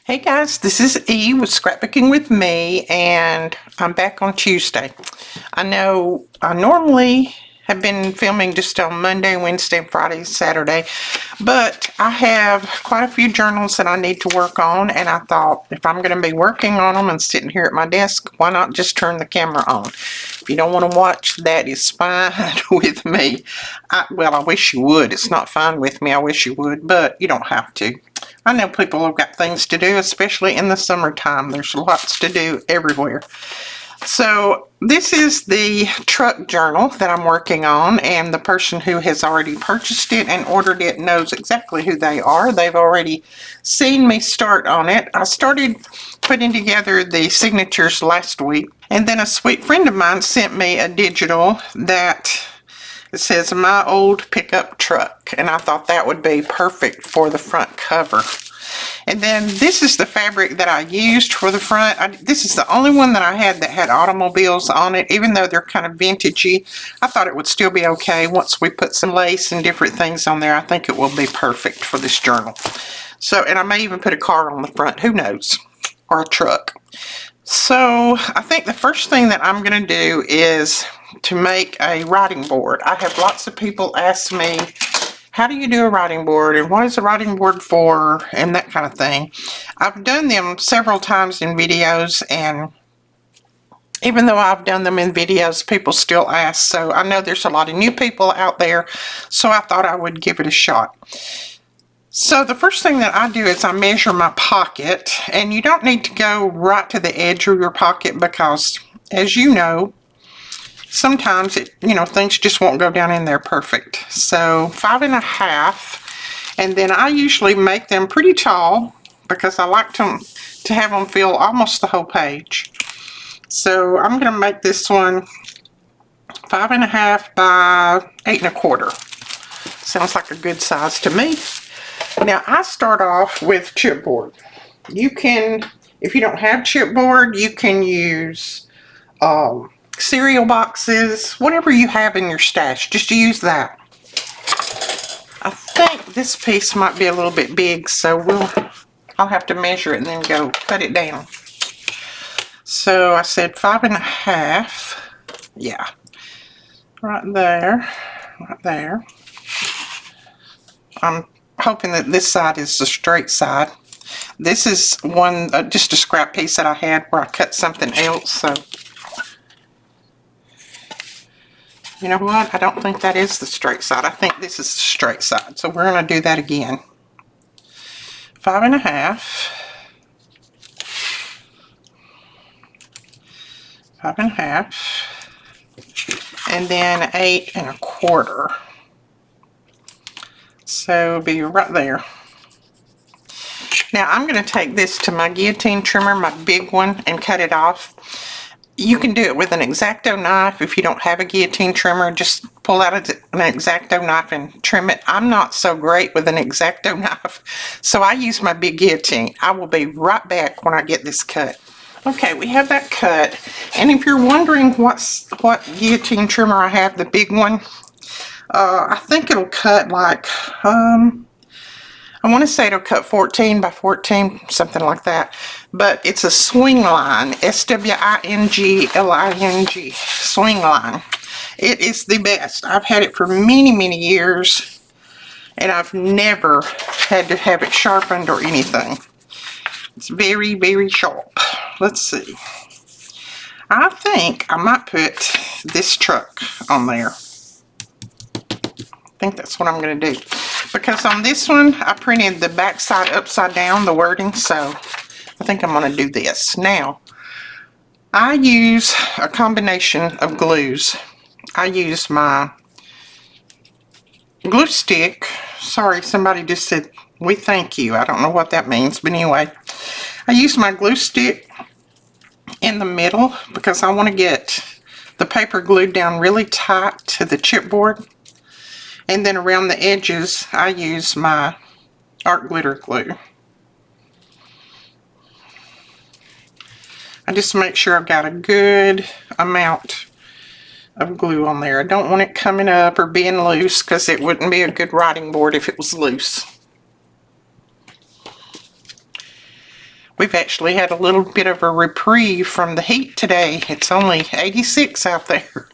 Hey guys, this is E with Scrapbooking with Me, and I'm back on Tuesday. I know I normally have been filming just on Monday, Wednesday, Friday, Saturday, but I have quite a few journals that I need to work on, and I thought if I'm going to be working on them and sitting here at my desk, why not just turn the camera on? If you don't want to watch, that is fine with me. Well, I wish you would. It's not fine with me. I wish you would, but you don't have to. I know people have got things to do, especially in the summertime. There's lots to do everywhere. So this is the truck journal that I'm working on, and the person who has already purchased it and ordered it knows exactly who they are. They've already seen me start on it. I started putting together the signatures last week, and then a sweet friend of mine sent me a digital that it says my old pickup truck, and I thought that would be perfect for the front cover. And then this is the fabric that I used for the front. This is the only one that I had that had automobiles on it. Even though they're kind of vintagey, I thought it would still be okay. Once we put some lace and different things on there, I think it will be perfect for this journal. So, and I may even put a car on the front, who knows, or a truck. So I think the first thing that I'm going to do is to make a writing board. I have lots of people ask me, how do you do a writing board, and what is a writing board for, and that kind of thing. I've done them several times in videos, and even though I've done them in videos, people still ask. So I know there's a lot of new people out there, so I thought I would give it a shot. So the first thing that I do is I measure my pocket, and you don't need to go right to the edge of your pocket because, as you know, sometimes things just won't go down in there perfect. So 5.5, and then I usually make them pretty tall because I like to have them fill almost the whole page. So I'm going to make this one 5.5 by 8.25. Sounds like a good size to me. Now I start off with chipboard. You can, if you don't have chipboard, you can use cereal boxes, whatever you have in your stash, just use that. I think this piece might be a little bit big, so I'll have to measure it and then go cut it down. So I said 5.5, yeah, right there, right there. I'm hoping that this side is the straight side. This is one, just a scrap piece that I had where I cut something else, so you know what? I don't think that is the straight side. I think this is the straight side. So we're going to do that again. 5.5. 5.5. And then 8.25. So be right there. Now I'm going to take this to my guillotine trimmer, my big one, and cut it off. You can do it with an X-Acto knife. If you don't have a guillotine trimmer, just pull out an X-Acto knife and trim it. I'm not so great with an X-Acto knife, so I use my big guillotine. I will be right back when I get this cut. Okay, we have that cut, and if you're wondering what guillotine trimmer I have, the big one, I think it'll cut like, I want to say it'll cut 14 by 14, something like that. But it's a swing line, SWINGLING, swing line. It is the best. I've had it for many, many years, and I've never had to have it sharpened or anything. It's very, very sharp. Let's see. I think I might put this truck on there. I think that's what I'm going to do. Because on this one, I printed the back side upside down, the wording, so I think I'm going to do this. Now, I use a combination of glues. I use my glue stick. Sorry, somebody just said, we thank you. I don't know what that means, but anyway. I use my glue stick in the middle because I want to get the paper glued down really tight to the chipboard. And then around the edges, I use my art glitter glue. I just make sure I've got a good amount of glue on there. I don't want it coming up or being loose because it wouldn't be a good writing board if it was loose. We've actually had a little bit of a reprieve from the heat today. It's only 86 out there.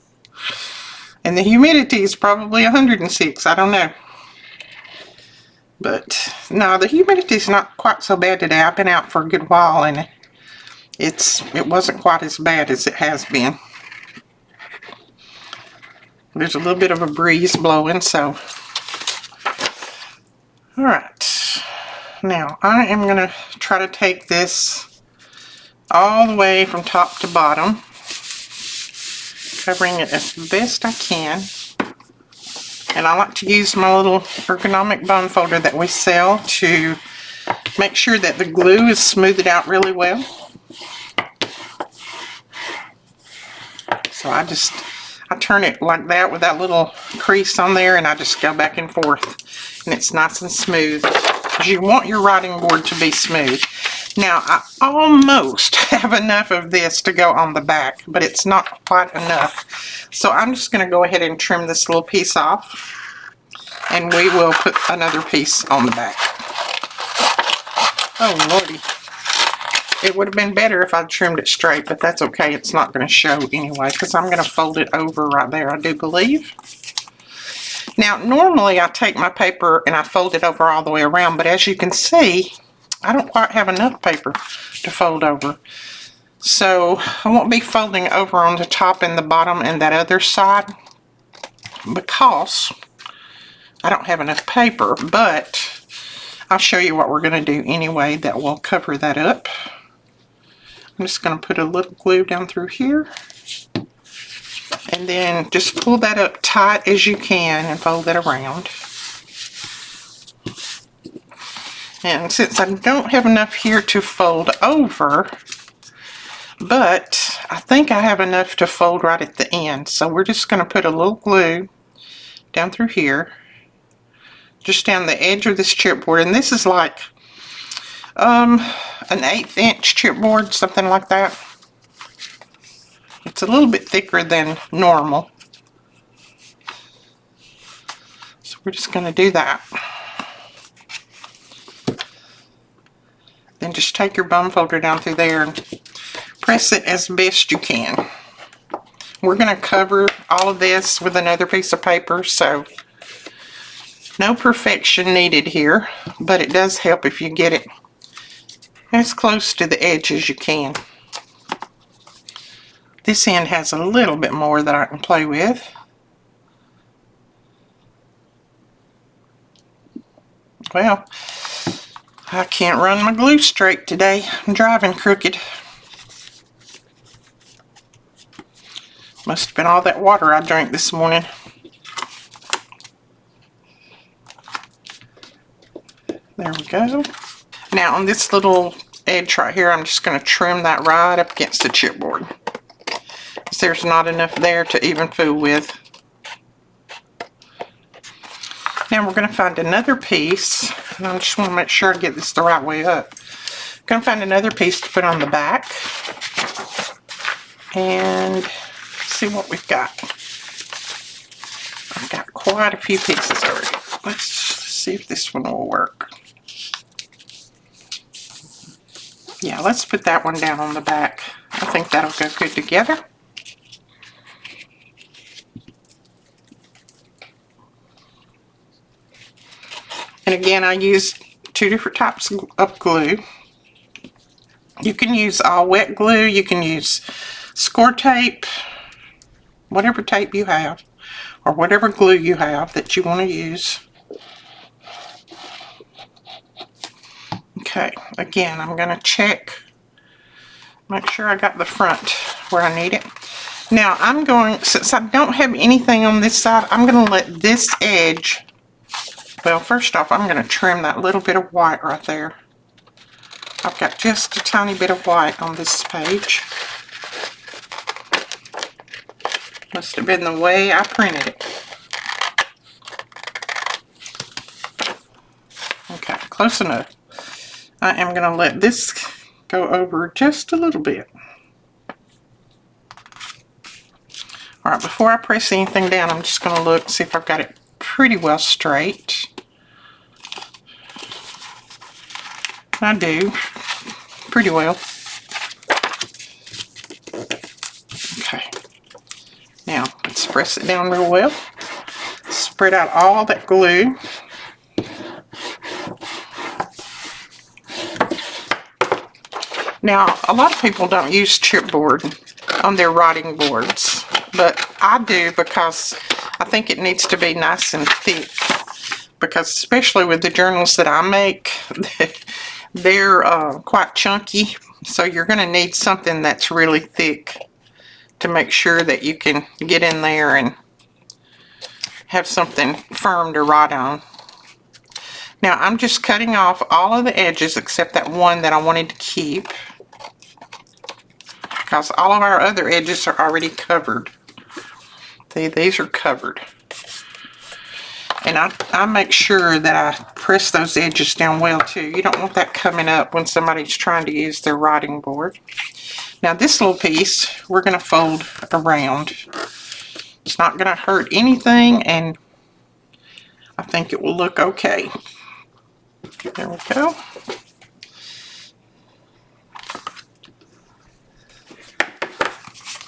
And the humidity is probably 106, I don't know. But no, the humidity is not quite so bad today. I've been out for a good while and it wasn't quite as bad as it has been. There's a little bit of a breeze blowing, so. Alright, now I am going to try to take this all the way from top to bottom, covering it as best I can. And I like to use my little ergonomic bone folder that we sell to make sure that the glue is smoothed out really well. So I turn it like that with that little crease on there, and I just go back and forth, and it's nice and smooth, because you want your writing board to be smooth. Now I almost have enough of this to go on the back, but it's not quite enough. So I'm just going to go ahead and trim this little piece off, and we will put another piece on the back. Oh lordy. It would have been better if I'd trimmed it straight, but that's okay. It's not going to show anyway, because I'm going to fold it over right there, I do believe. Now, normally I take my paper and I fold it over all the way around, but as you can see, I don't quite have enough paper to fold over. So I won't be folding over on the top and the bottom and that other side, because I don't have enough paper, but I'll show you what we're going to do anyway that will cover that up. I'm just going to put a little glue down through here, and then just pull that up tight as you can and fold it around. And since I don't have enough here to fold over, but I think I have enough to fold right at the end, so we're just going to put a little glue down through here, just down the edge of this chipboard, and this is like an 1/8 inch chipboard, something like that. It's a little bit thicker than normal, so we're just going to do that. Then just take your bone folder down through there and press it as best you can. We're going to cover all of this with another piece of paper, so no perfection needed here, but it does help if you get it as close to the edge as you can. This end has a little bit more that I can play with. Well, I can't run my glue straight today. I'm driving crooked. Must have been all that water I drank this morning. There we go. Now on this little edge right here, I'm just going to trim that right up against the chipboard, because there's not enough there to even fool with. Now we're going to find another piece, and I just want to make sure I get this the right way up. I'm going to find another piece to put on the back, and see what we've got. I've got quite a few pieces already. Let's see if this one will work. Yeah, let's put that one down on the back. I think that'll go good together. And again, I use 2 different types of glue. You can use all wet glue, you can use score tape, whatever tape you have, or whatever glue you have that you want to use. Okay, again, I'm going to check, make sure I got the front where I need it. Now I'm going, since I don't have anything on this side, I'm going to let this edge, well, first off, I'm going to trim that little bit of white right there. I've got just a tiny bit of white on this page. Must have been the way I printed it. Okay, close enough. I am going to let this go over just a little bit. Alright, before I press anything down, I'm just going to look, see if I've got it pretty well straight. I do. pretty well. Okay. Now, let's press it down real well. Spread out all that glue. Now, a lot of people don't use chipboard on their writing boards, but I do because I think it needs to be nice and thick, because especially with the journals that I make, they're quite chunky, so you're going to need something that's really thick to make sure that you can get in there and have something firm to write on. Now I'm just cutting off all of the edges except that one that I wanted to keep, because all of our other edges are already covered. See, these are covered. And I make sure that I press those edges down well too. You don't want that coming up when somebody's trying to use their writing board. Now this little piece we're going to fold around. It's not going to hurt anything, and I think it will look okay. There we go.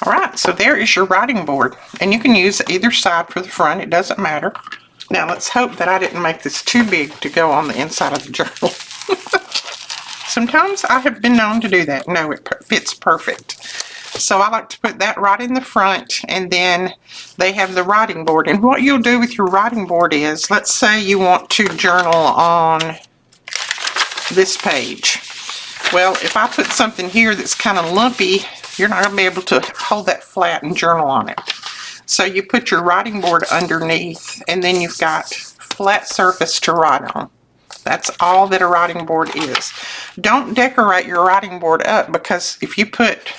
Alright, so there is your writing board, and you can use either side for the front, it doesn't matter. Now let's hope that I didn't make this too big to go on the inside of the journal. Sometimes I have been known to do that. No, it fits perfect. So I like to put that right in the front, and then they have the writing board. And what you'll do with your writing board is, let's say you want to journal on this page. Well, if I put something here that's kind of lumpy, you're not going to be able to hold that flat and journal on it. So you put your writing board underneath, and then you've got flat surface to write on. That's all that a writing board is. Don't decorate your writing board up, because if you put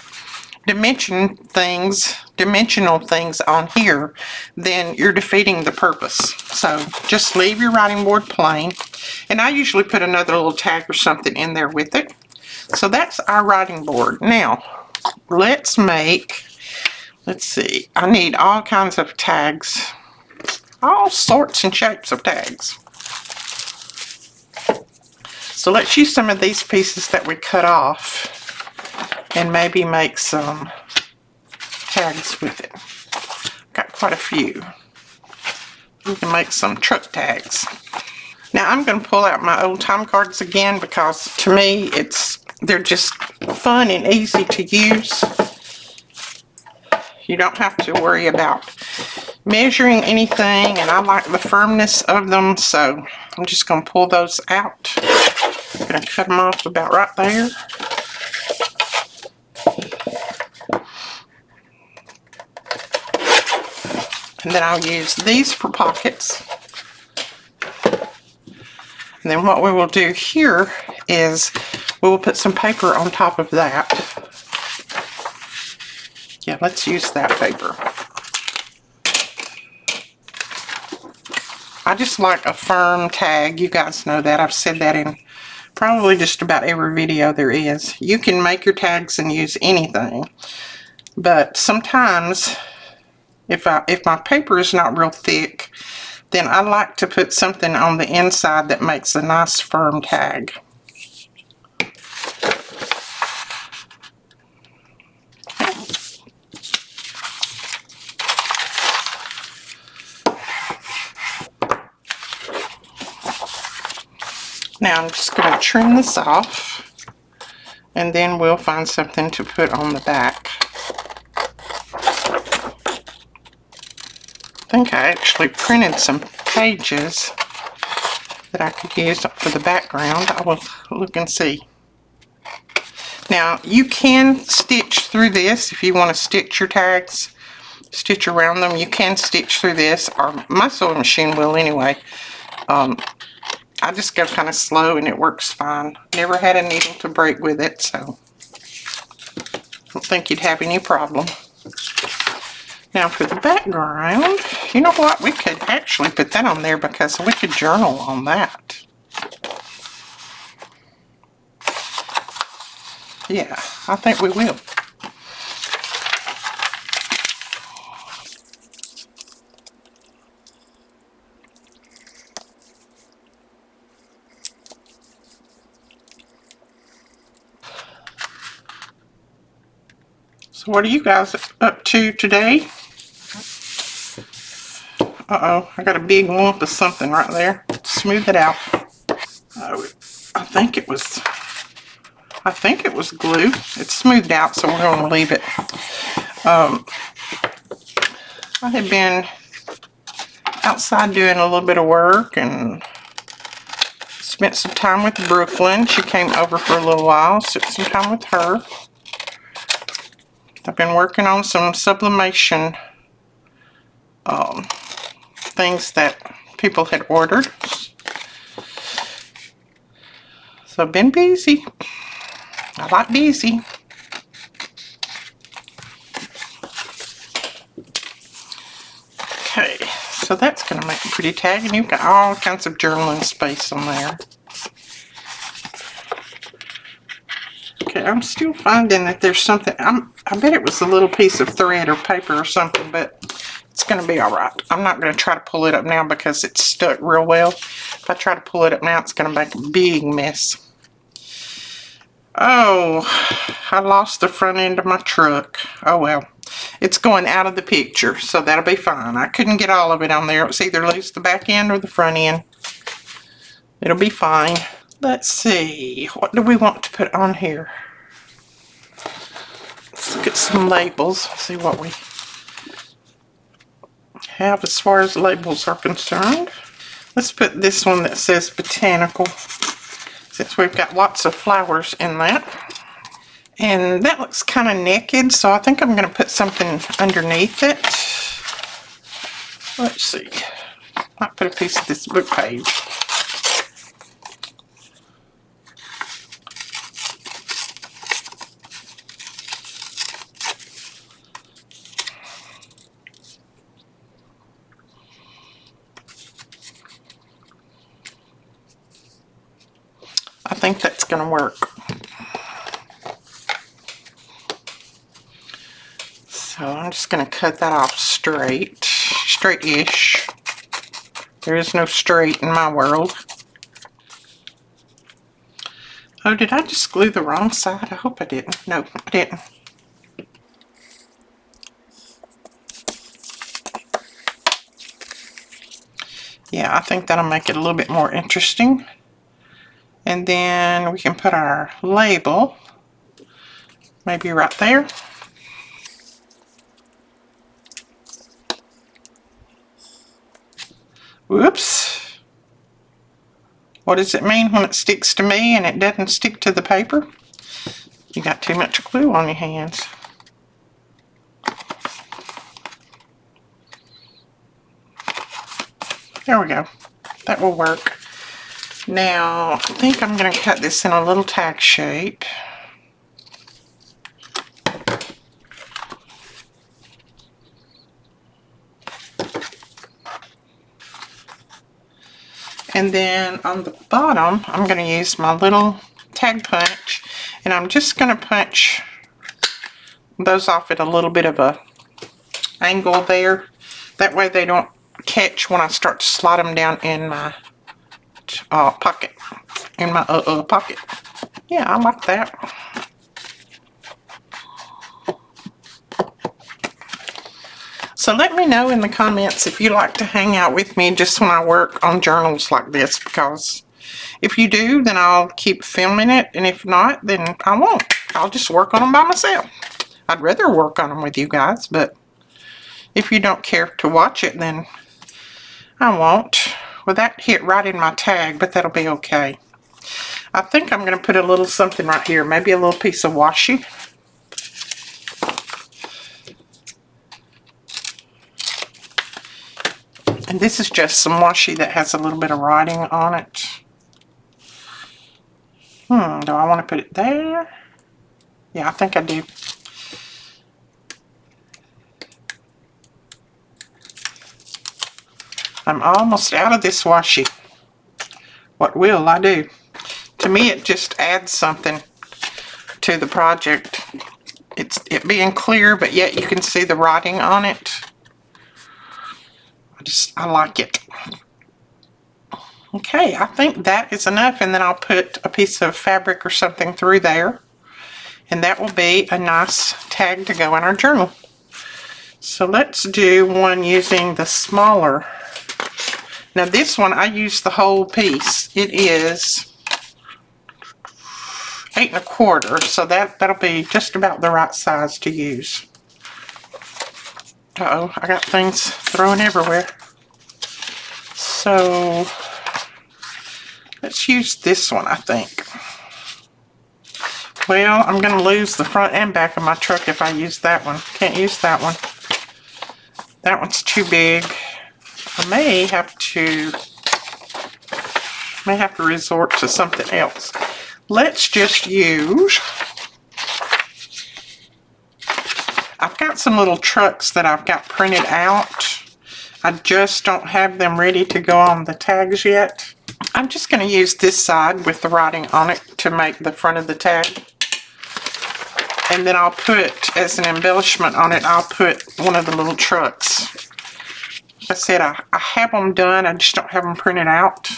dimensional things on here, then you're defeating the purpose. So just leave your writing board plain, and I usually put another little tag or something in there with it. So that's our writing board. Now let's see, I need all kinds of tags, all sorts and shapes of tags. So let's use some of these pieces that we cut off and maybe make some tags with it. Got quite a few. We can make some truck tags. Now I'm going to pull out my old time cards again, because to me they're just fun and easy to use. You don't have to worry about measuring anything, and I like the firmness of them, so I'm just going to pull those out. I'm going to cut them off about right there. And then I'll use these for pockets. And then what we will do here is we will put some paper on top of that. Yeah, let's use that paper. I just like a firm tag. You guys know that. I've said that in probably just about every video there is. You can make your tags and use anything, but sometimes if my paper is not real thick, then I like to put something on the inside that makes a nice firm tag. Now I'm just going to trim this off, and then we'll find something to put on the back. I think I actually printed some pages that I could use for the background. I will look and see. Now you can stitch through this if you want to stitch your tags, stitch around them. You can stitch through this, or my sewing machine will anyway. I just go kind of slow and it works fine. Never had a needle to break with it, so I don't think you'd have any problem. Now for the background, you know what? We could actually put that on there, because we could journal on that. Yeah, I think we will. So what are you guys up to today? Uh-oh, I got a big lump of something right there. Smooth it out. Oh, I think it was glue. It's smoothed out, so we're going to leave it. I had been outside doing a little bit of work and spent some time with Brooklyn. She came over for a little while, spent some time with her. I've been working on some sublimation things that people had ordered. So I've been busy. I like busy. Okay, so that's going to make a pretty tag, and you've got all kinds of journaling space on there. Okay, I'm still finding that there's something. I bet it was a little piece of thread or paper or something, but it's going to be all right. I'm not going to try to pull it up now because it's stuck real well. If I try to pull it up now, it's going to make a big mess. Oh, I lost the front end of my truck. Oh well. It's going out of the picture, so that'll be fine. I couldn't get all of it on there. It was either lose the back end or the front end. It'll be fine. Let's see. What do we want to put on here? Let's look at some labels. See what we have as far as labels are concerned. Let's put this one that says botanical, since we've got lots of flowers in that. And that looks kind of naked, so I think I'm going to put something underneath it. Let's see. Might put a piece of this book page. I think that's going to work. So I'm just going to cut that off straight-ish. There is no straight in my world. Oh, did I just glue the wrong side? I hope I didn't. No, I didn't. Yeah, I think that'll make it a little bit more interesting. And then we can put our label maybe right there. Whoops. What does it mean when it sticks to me and it doesn't stick to the paper? You got too much glue on your hands. There we go. That will work. Now, I think I'm going to cut this in a little tag shape. And then on the bottom, I'm going to use my little tag punch, and I'm just going to punch those off at a little bit of a angle there. That way they don't catch when I start to slide them down in my pocket. In my pocket. Yeah, I like that. So let me know in the comments if you like to hang out with me just when I work on journals like this, because if you do, then I'll keep filming it, and if not, then I won't. I'll just work on them by myself. I'd rather work on them with you guys, but if you don't care to watch it, then I won't. Well, that hit right in my tag, but that'll be okay. I think I'm going to put a little something right here, maybe a little piece of washi. And this is just some washi that has a little bit of writing on it. Do I want to put it there? Yeah, I think I do. I'm almost out of this washi. What will I do? To me, it just adds something to the project. It being clear, but yet you can see the writing on it. I like it. Okay, I think that is enough, and then I'll put a piece of fabric or something through there, And that will be a nice tag to go in our journal. So let's do one using the smaller. Now this one, I used the whole piece. It is 8 1/4, so that'll be just about the right size to use. Uh-oh, I got things thrown everywhere. So let's use this one, I think. Well, I'm going to lose the front and back of my truck if I use that one. Can't use that one. That one's too big. I may have to resort to something else. Let's just use, I've got some little trucks that I've got printed out. I just don't have them ready to go on the tags yet. I'm just going to use this side with the writing on it to make the front of the tag. And then I'll put, as an embellishment on it, I'll put one of the little trucks. Like I said, I have them done, I just don't have them printed out.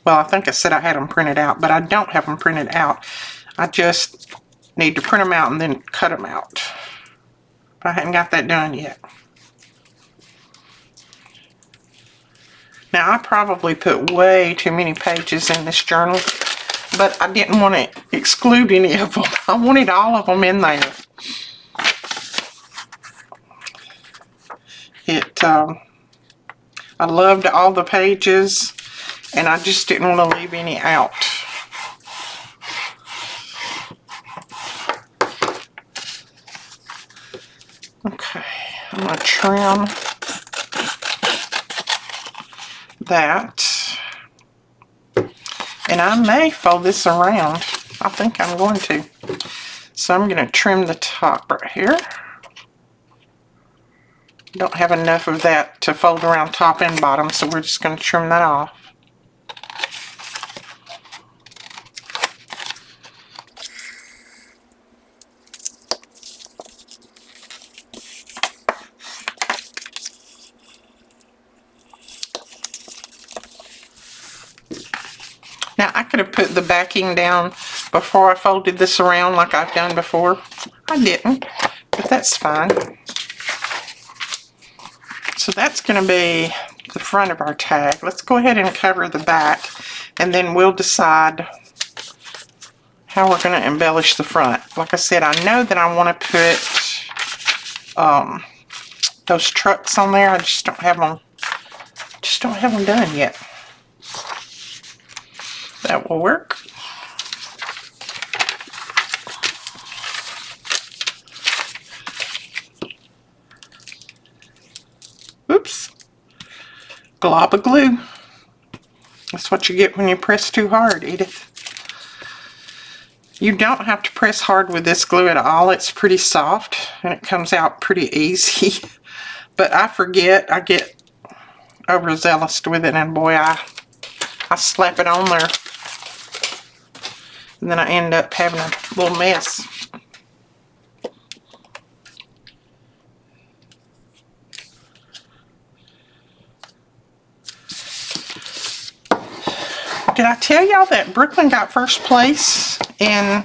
Well, I think I said I had them printed out, but I don't have them printed out. I just need to print them out and then cut them out. But I haven't got that done yet. Now, I probably put way too many pages in this journal, but I didn't want to exclude any of them. I wanted all of them in there. I loved all the pages, and I just didn't want to leave any out. Okay, I'm going to trim that. And I may fold this around. I think I'm going to. So I'm going to trim the top right here. Don't have enough of that to fold around top and bottom, so we're just going to trim that off. Now, I could have put the backing down before I folded this around like I've done before. I didn't, but that's fine. So that's going to be the front of our tag. Let's go ahead and cover the back, and then we'll decide how we're going to embellish the front. Like I said, I know that I want to put those trucks on there. I just don't have them done yet. That will work. Oops. Glob of glue. That's what you get when you press too hard, Edith. You don't have to press hard with this glue at all. It's pretty soft and it comes out pretty easy. But I forget. I get overzealous with it, and boy, I slap it on there. And then I end up having a little mess. Did I tell y'all that Brooklyn got first place in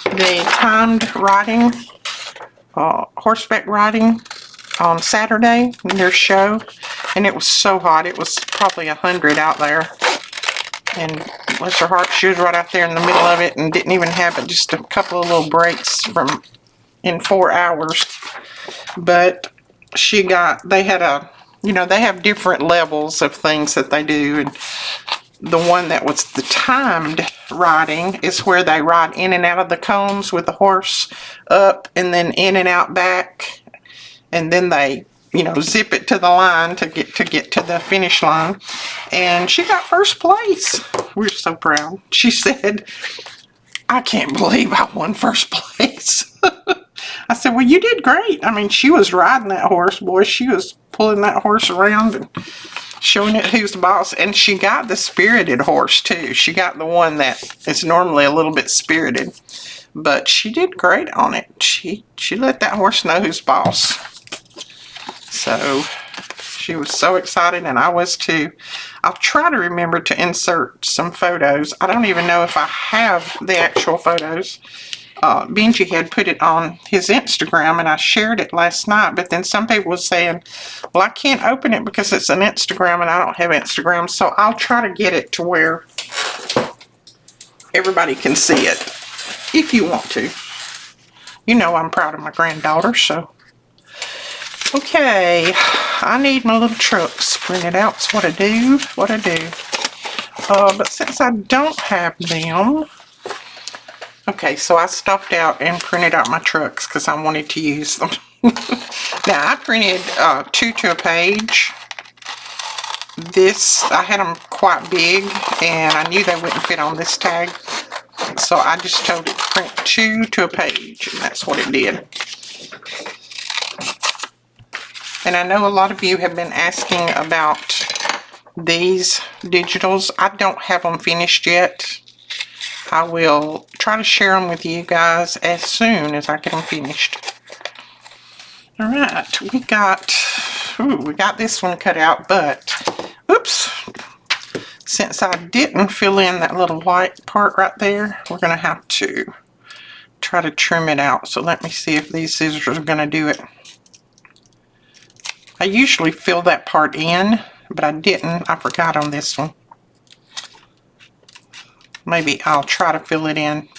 the timed riding, horseback riding on Saturday in their show? And it was so hot. It was probably 100 out there. And bless her heart, she was right out there in the middle of it and didn't even have it, just a couple of little breaks in 4 hours. But they had they have different levels of things that they do, and the one that was the timed riding is where they ride in and out of the cones with the horse up and then in and out back, and then they zip it to the line to get to the finish line. And she got first place. We're so proud. She said, "I can't believe I won first place." I said, "Well, you did great." I mean, she was riding that horse, boy. She was pulling that horse around and showing it who's the boss. And she got the spirited horse too. She got the one that is normally a little bit spirited, but she did great on it. She let that horse know who's boss. So She was so excited, and I was too. I'll try to remember to insert some photos. I don't even know if I have the actual photos. Benji had put it on his Instagram, and I shared it last night, but then some people were saying, well, I can't open it because it's an Instagram, and I don't have Instagram, so I'll try to get it to where everybody can see it, if you want to. You know I'm proud of my granddaughter, so. Okay, I need my little trucks printed out. That's what I do, but since I don't have them, okay, so I stopped out and printed out my trucks because I wanted to use them. Now, I printed 2 to a page. This, I had them quite big, and I knew they wouldn't fit on this tag. So I just told it to print 2 to a page, and that's what it did. And I know a lot of you have been asking about these digitals. I don't have them finished yet. I will try to share them with you guys as soon as I get them finished. All right, we got this one cut out, but oops. Since I didn't fill in that little white part right there, we're going to have to try to trim it out. So let me see if these scissors are going to do it. I usually fill that part in, but I didn't. I forgot on this one. Maybe I'll try to fill it in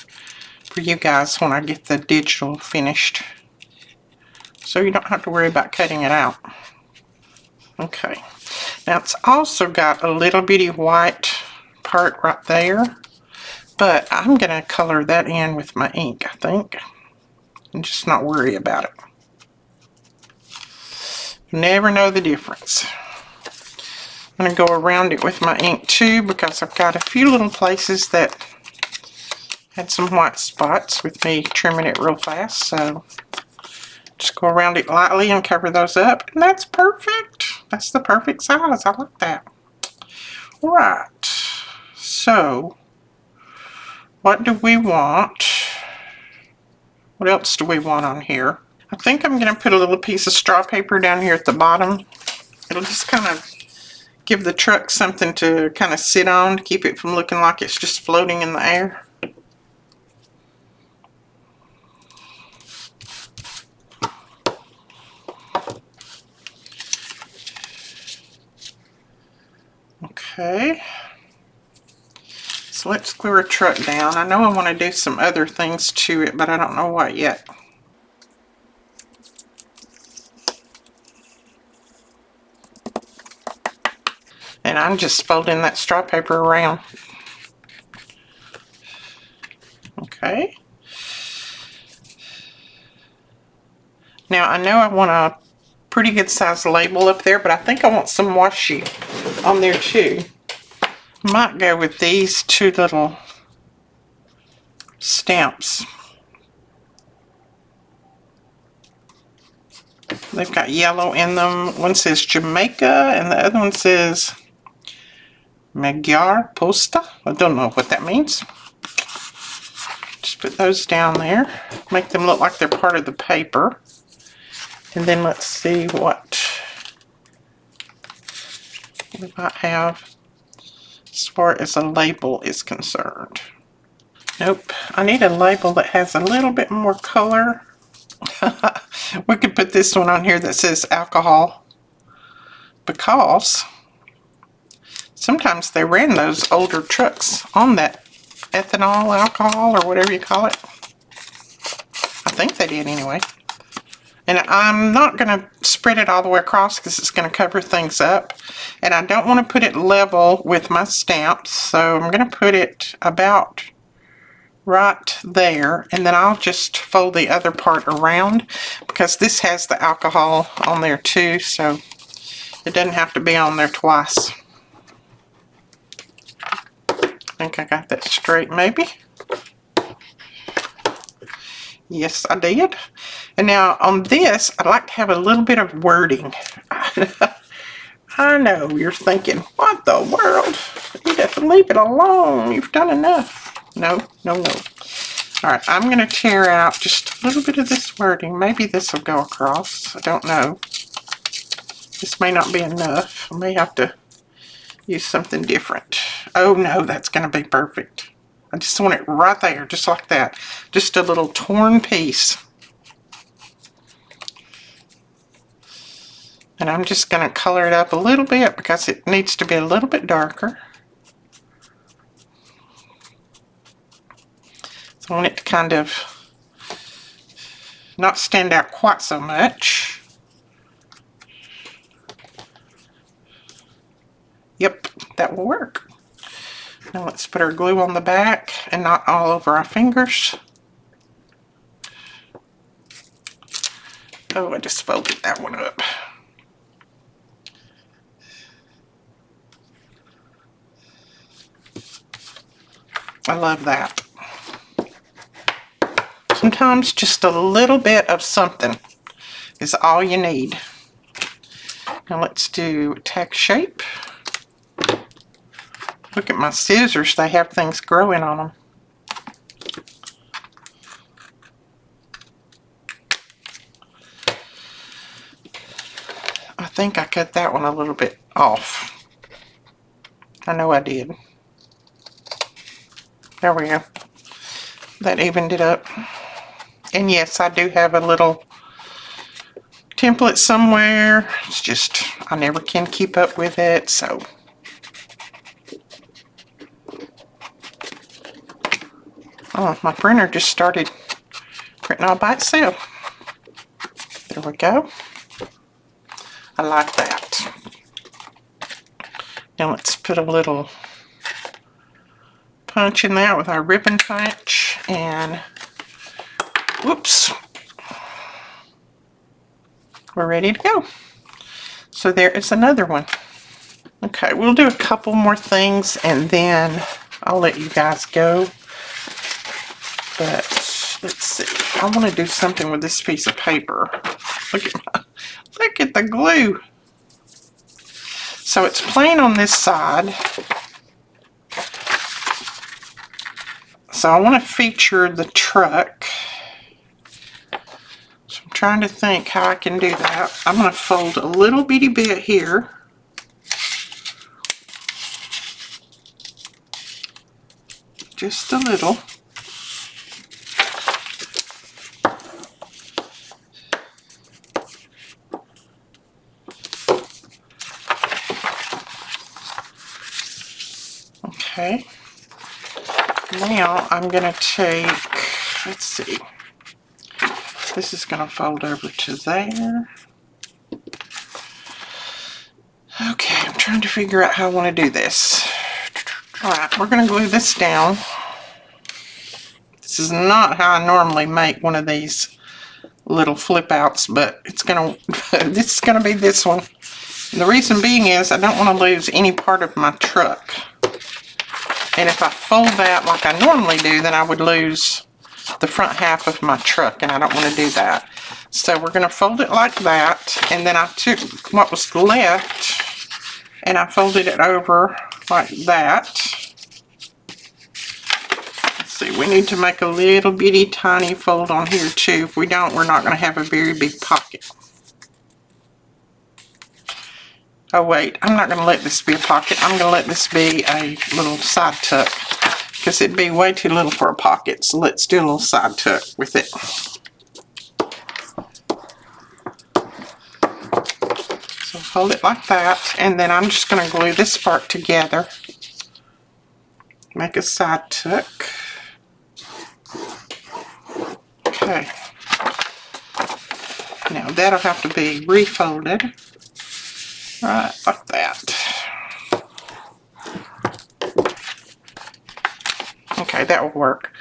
for you guys when I get the digital finished, so you don't have to worry about cutting it out. Okay. Now it's also got a little bitty white part right there, but I'm going to color that in with my ink, I think, and just not worry about it. Never know the difference. I'm going to go around it with my ink too, because I've got a few little places that had some white spots with me trimming it real fast, so just go around it lightly and cover those up, and that's perfect. That's the perfect size. I like that. Alright, so what do we want? What else do we want on here? I think I'm going to put a little piece of straw paper down here at the bottom. It'll just kind of give the truck something to kind of sit on to keep it from looking like it's just floating in the air. Okay, so let's glue our truck down. I know I want to do some other things to it, but I don't know what yet. And I'm just folding that straw paper around. Okay. Now I know I want a pretty good size label up there, but I think I want some washi on there too. Might go with these 2 little stamps. They've got yellow in them. One says Jamaica and the other one says Magyar Posta. I don't know what that means. Just put those down there. Make them look like they're part of the paper. And then let's see what we might have as far as a label is concerned. Nope, I need a label that has a little bit more color. We could put this one on here that says alcohol, because sometimes they ran those older trucks on that ethanol, alcohol, or whatever you call it. I think they did anyway. And I'm not going to spread it all the way across because it's going to cover things up. And I don't want to put it level with my stamps, so I'm going to put it about right there. And then I'll just fold the other part around, because this has the alcohol on there too, so it doesn't have to be on there twice. I think I got that straight, maybe. Yes, I did. And now on this, I'd like to have a little bit of wording. I know you're thinking, what the world? You have to leave it alone. You've done enough. No, no, no. All right, I'm going to tear out just a little bit of this wording. Maybe this will go across. I don't know. This may not be enough. I may have to use something different. Oh no, that's going to be perfect. I just want it right there, just like that. Just a little torn piece. And I'm just going to color it up a little bit because it needs to be a little bit darker. So I want it to kind of not stand out quite so much. Yep, that will work. Now let's put our glue on the back and not all over our fingers. Oh, I just folded that one up. I love that. Sometimes just a little bit of something is all you need. Now let's do tack shape. Look at my scissors, they have things growing on them. I think I cut that one a little bit off. I know I did. There we go. That evened it up. And yes, I do have a little template somewhere. It's just, I never can keep up with it, so. Oh, my printer just started printing all by itself. There we go. I like that. Now let's put a little punch in there with our ribbon punch, and whoops, we're ready to go. So there is another one. Okay, we'll do a couple more things and then I'll let you guys go. But let's see, I want to do something with this piece of paper. Look at the glue. So it's plain on this side. So I want to feature the truck. So I'm trying to think how I can do that. I'm going to fold a little bitty bit here. Just a little. Okay. Now I'm going to take, let's see, this is going to fold over to there. Okay, I'm trying to figure out how I want to do this. Alright, we're going to glue this down. This is not how I normally make one of these little flip outs, but it's going to, this is going to be this one. And the reason being is I don't want to lose any part of my truck. And if I fold that like I normally do, then I would lose the front half of my truck, and I don't want to do that. So we're going to fold it like that, and then I took what was left and I folded it over like that. Let's see, we need to make a little bitty tiny fold on here too. If we don't, we're not going to have a very big pocket. Oh wait, I'm not going to let this be a pocket. I'm going to let this be a little side tuck because it'd be way too little for a pocket. So let's do a little side tuck with it. So fold it like that, and then I'm just going to glue this part together. Make a side tuck. Okay. Now that'll have to be refolded. Right, like that. Okay, that will work.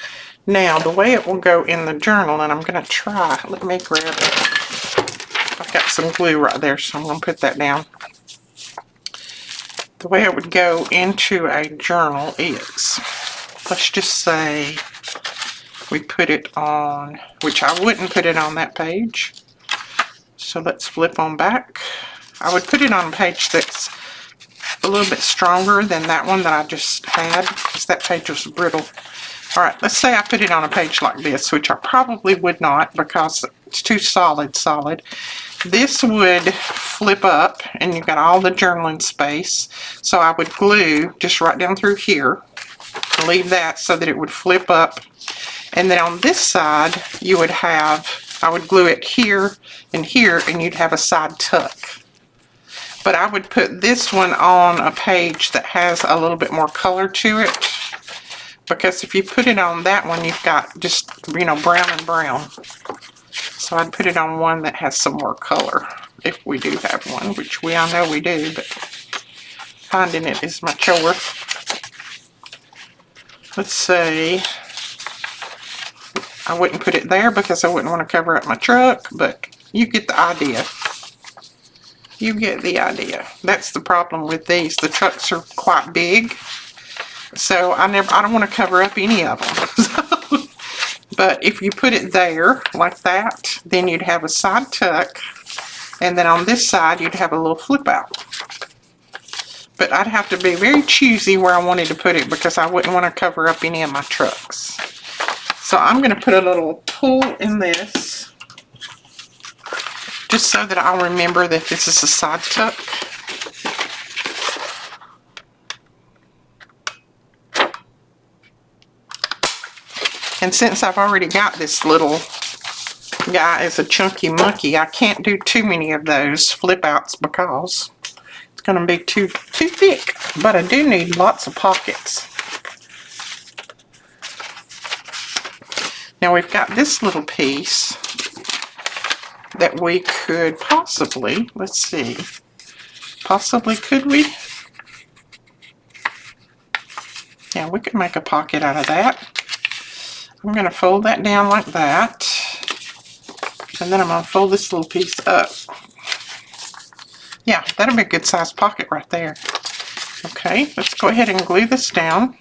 Now, the way it will go in the journal, and I'm going to try, let me grab it. I've got some glue right there, so I'm going to put that down. The way it would go into a journal is, let's just say we put it on, which I wouldn't put it on that page. So let's flip on back. I would put it on a page that's a little bit stronger than that one that I just had, because that page was brittle. Alright, let's say I put it on a page like this, which I probably would not, because It's too solid. This would flip up, and you've got all the journaling space. So I would glue just right down through here. Leave that so that it would flip up. And then on this side, you would have, I would glue it here, and you'd have a side tuck. But I would put this one on a page that has a little bit more color to it. Because if you put it on that one, you've got just, you know, brown and brown. So I'd put it on one that has some more color, if we do have one, which I know we do, but finding it is my chore. Let's see. I wouldn't put it there because I wouldn't want to cover up my truck, but you get the idea. You get the idea. That's the problem with these. The trucks are quite big. So I don't want to cover up any of them. But if you put it there like that, then you'd have a side tuck, and then on this side you'd have a little flip out. But I'd have to be very choosy where I wanted to put it because I wouldn't want to cover up any of my trucks. So I'm going to put a little pull in this just so that I'll remember that this is a side tuck. And since I've already got this little guy as a chunky monkey, I can't do too many of those flip outs because it's going to be too thick. But I do need lots of pockets. Now we've got this little piece that we could possibly, let's see, could we? Yeah, we could make a pocket out of that. I'm going to fold that down like that, and then I'm going to fold this little piece up. Yeah, that'll be a good sized pocket right there. Okay, let's go ahead and glue this down.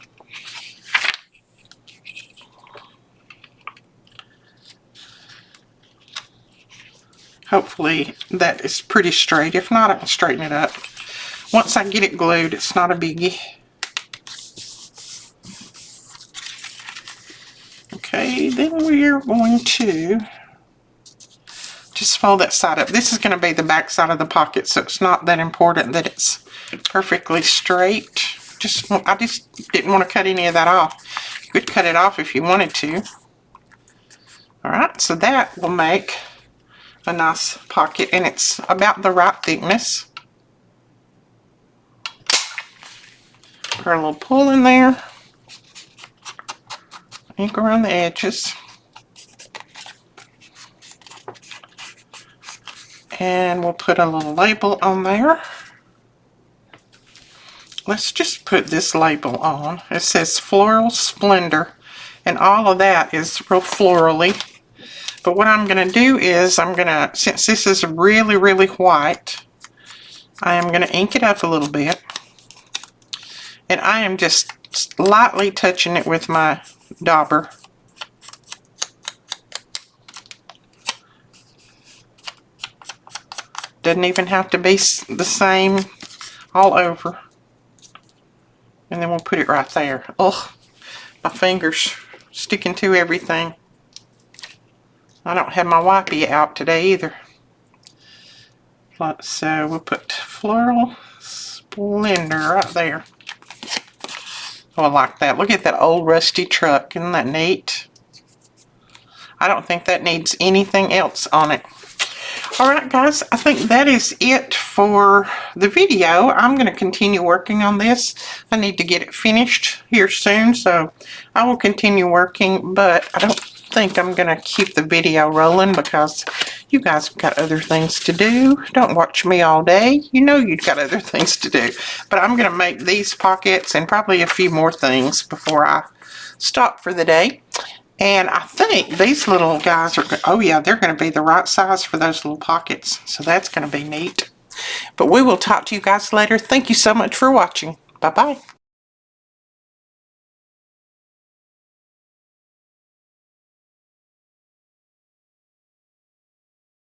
Hopefully that is pretty straight. If not, I can straighten it up. Once I get it glued, it's not a biggie. Okay, then we are going to just fold that side up. This is going to be the back side of the pocket, so it's not that important that it's perfectly straight. I just didn't want to cut any of that off. You could cut it off if you wanted to. Alright, so that will make a nice pocket, and it's about the right thickness. Put a little pull in there. Ink around the edges, and we'll put a little label on there. Let's just put this label on. It says Floral Splendor, and all of that is real florally. But what I'm going to do is since this is really, really white, I am going to ink it up a little bit, and I am just lightly touching it with my dauber. Doesn't even have to be the same all over. And then we'll put it right there. Oh, my fingers sticking to everything. I don't have my wipey out today either. So we'll put Floral Splendor right there. Oh, I like that. Look at that old rusty truck. Isn't that neat? I don't think that needs anything else on it. Alright guys, I think that is it for the video. I'm going to continue working on this. I need to get it finished here soon, so I will continue working, but I don't think I'm going to keep the video rolling because you guys have got other things to do. Don't watch me all day. You know you've got other things to do. But I'm going to make these pockets and probably a few more things before I stop for the day. And I think these little guys are, oh yeah, they're going to be the right size for those little pockets. So that's going to be neat. But we will talk to you guys later. Thank you so much for watching. Bye-bye.